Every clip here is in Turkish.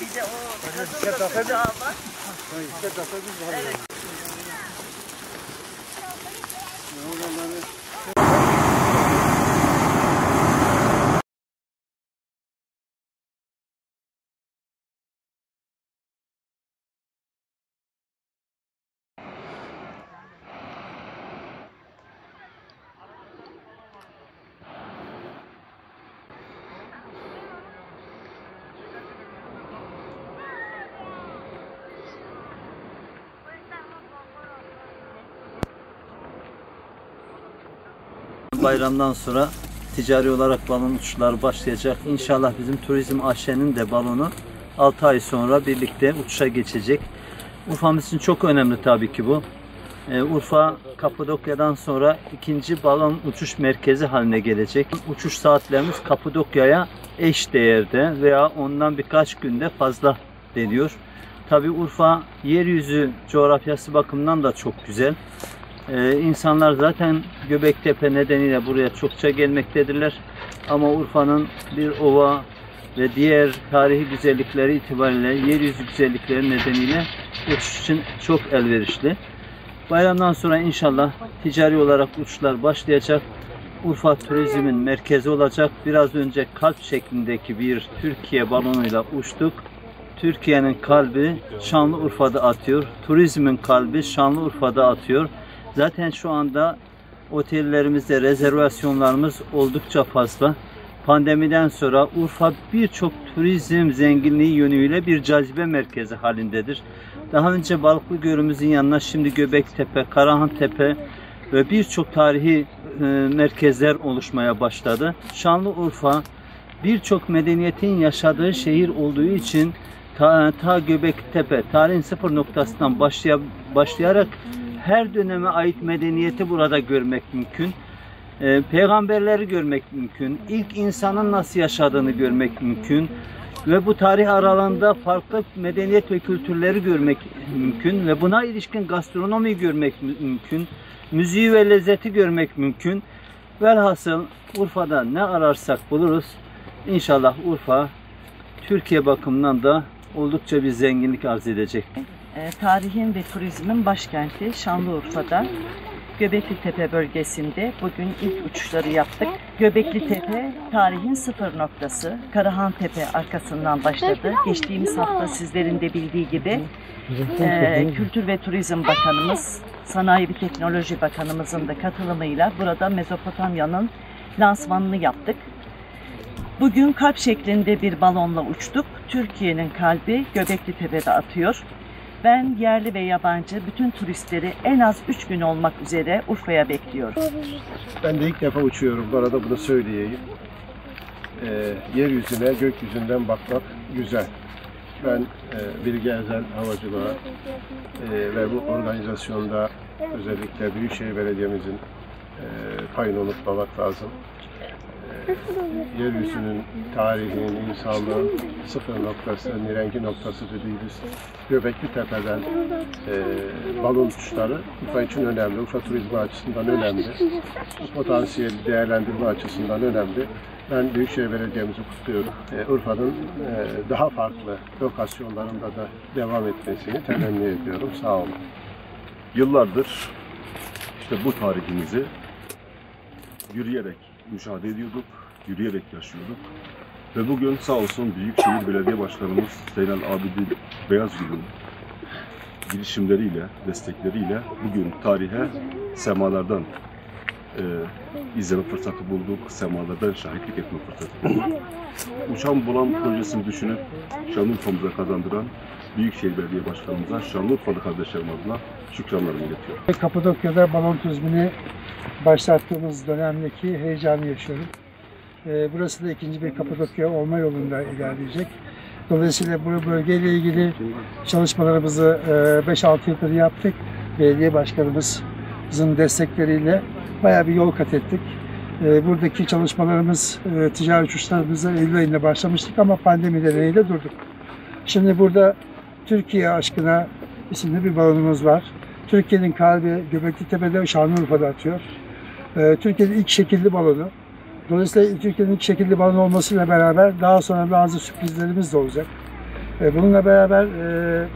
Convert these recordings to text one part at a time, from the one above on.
Bir de o kadın da sıcağı var. Evet. Bayramdan sonra ticari olarak balon uçuşları başlayacak. İnşallah bizim Turizm AŞ'nin de balonu 6 ay sonra birlikte uçuşa geçecek. Urfa'mız için çok önemli tabii ki bu. Urfa, Kapadokya'dan sonra ikinci balon uçuş merkezi haline gelecek. Uçuş saatlerimiz Kapadokya'ya eş değerde veya ondan birkaç günde fazla deniyor. Tabii Urfa yeryüzü coğrafyası bakımından da çok güzel. İnsanlar zaten Göbektepe nedeniyle buraya çokça gelmektedirler. Ama Urfa'nın bir ova ve diğer tarihi güzellikleri itibariyle yeryüzü güzellikleri nedeniyle uçuş için çok elverişli. Bayramdan sonra inşallah ticari olarak uçuşlar başlayacak. Urfa turizmin merkezi olacak. Biraz önce kalp şeklindeki bir Türkiye balonuyla uçtuk. Türkiye'nin kalbi Şanlıurfa'da atıyor. Turizmin kalbi Şanlıurfa'da atıyor. Zaten şu anda otellerimizde rezervasyonlarımız oldukça fazla. Pandemiden sonra Urfa birçok turizm zenginliği yönüyle bir cazibe merkezi halindedir. Daha önce Balıklıgöl'ümüzün yanına şimdi Göbektepe, Karahantepe ve birçok tarihi merkezler oluşmaya başladı. Şanlıurfa birçok medeniyetin yaşadığı şehir olduğu için ta Göbektepe tarihin sıfır noktasından başlayarak her döneme ait medeniyeti burada görmek mümkün. Peygamberleri görmek mümkün. İlk insanın nasıl yaşadığını görmek mümkün. Ve bu tarih aralığında farklı medeniyet ve kültürleri görmek mümkün. Ve buna ilişkin gastronomi görmek mümkün. Müziği ve lezzeti görmek mümkün. Velhasıl Urfa'da ne ararsak buluruz. İnşallah Urfa Türkiye bakımından da oldukça bir zenginlik arz edecek. Tarihin ve turizmin başkenti Şanlıurfa'da Göbeklitepe bölgesinde bugün ilk uçuşları yaptık. Göbeklitepe tarihin sıfır noktası. Karahantepe arkasından başladı. Geçtiğimiz hafta sizlerin de bildiği gibi Kültür ve Turizm Bakanımız, Sanayi ve Teknoloji Bakanımızın da katılımıyla burada Mezopotamya'nın lansmanını yaptık. Bugün kalp şeklinde bir balonla uçtuk. Türkiye'nin kalbi Göbeklitepe'de atıyor. Ben yerli ve yabancı bütün turistleri en az 3 gün olmak üzere Urfa'ya bekliyorum. Ben de ilk defa uçuyorum. Bu arada bunu söyleyeyim. Yeryüzüne, gökyüzünden bakmak güzel. Ben Bilge Ezel Havacılığa ve bu organizasyonda özellikle Büyükşehir Belediye'mizin payını unutmamak lazım. Yeryüzünün, tarihin, insanlığın sıfır noktası, nirengi noktası dediğimiz Göbeklitepe'den balon uçuşları Urfa için önemli. Urfa turizmi açısından önemli. Potansiyeli değerlendirme açısından önemli. Ben Büyükşehir Belediye'mizi kutluyorum. Urfa'nın daha farklı lokasyonlarında da devam etmesini temenni ediyorum. Sağ olun. Yıllardır işte bu tarihimizi yürüyerek müşahede ediyorduk, yürüyerek yaşıyorduk. Ve bugün sağ olsun Büyükşehir Belediye Başkanımız Zeynel Abidin Beyazgül'ün girişimleriyle, destekleriyle bugün tarihe semalardan izleme fırsatı bulduk, semalardan şahitlik etme fırsatı bulduk. Uçan Bulan projesini düşünüp Şanlıurfa'mıza kazandıran Büyükşehir Belediye Başkanımıza, Şanlıurfalı kardeşlerim adına şükranlarımı iletiyorum. Kapadokya'da balon turizmini başlattığımız dönemdeki heyecanı yaşıyorum. Burası da ikinci bir Kapadokya olma yolunda ilerleyecek. Dolayısıyla bu bölgeyle ilgili çalışmalarımızı 5-6 yıldır yaptık. Belediye başkanımızın destekleriyle bayağı bir yol kat ettik. Buradaki çalışmalarımız, ticari uçuşlarımıza Eylül ayında başlamıştık ama pandemi nedeniyle durduk. Şimdi burada Türkiye Aşkına isimli bir balonumuz var. Türkiye'nin kalbi Göbeklitepe'de, Şanlıurfa'da atıyor. Türkiye'nin ilk şekilli balonu. Dolayısıyla Türkiye'nin ilk şekilli balon olmasıyla beraber daha sonra bazı sürprizlerimiz de olacak. Bununla beraber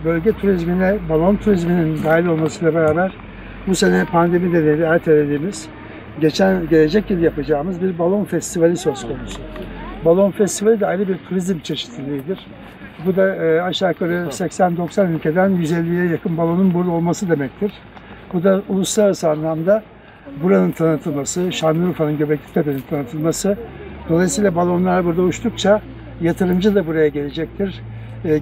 bölge turizmine, balon turizminin dahil olmasıyla beraber bu sene pandemi nedeniyle ertelediğimiz, gelecek yıl yapacağımız bir balon festivali söz konusu. Balon festivali de ayrı bir turizm çeşitliliğidir. Bu da aşağı yukarı 80-90 ülkeden 150'ye yakın balonun burada olması demektir. Bu da uluslararası anlamda buranın tanıtılması, Şanlıurfa'nın Göbeklitepe'nin tanıtılması. Dolayısıyla balonlar burada uçtukça yatırımcı da buraya gelecektir.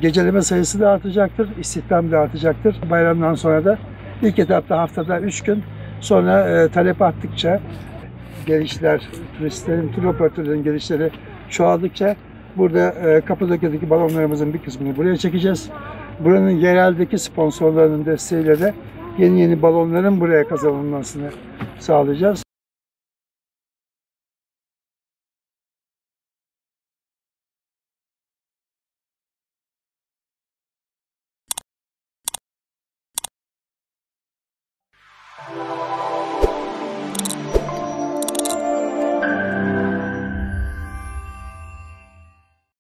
Geceleme sayısı da artacaktır, istihdam da artacaktır. Bayramdan sonra da ilk etapta haftada 3 gün, sonra talep arttıkça, gelişler, turistlerin, tur operatörlerin gelişleri çoğaldıkça burada Kapadokya'daki balonlarımızın bir kısmını buraya çekeceğiz. Buranın yereldeki sponsorlarının desteğiyle de yeni balonların buraya kazanılmasını sağlayacağız.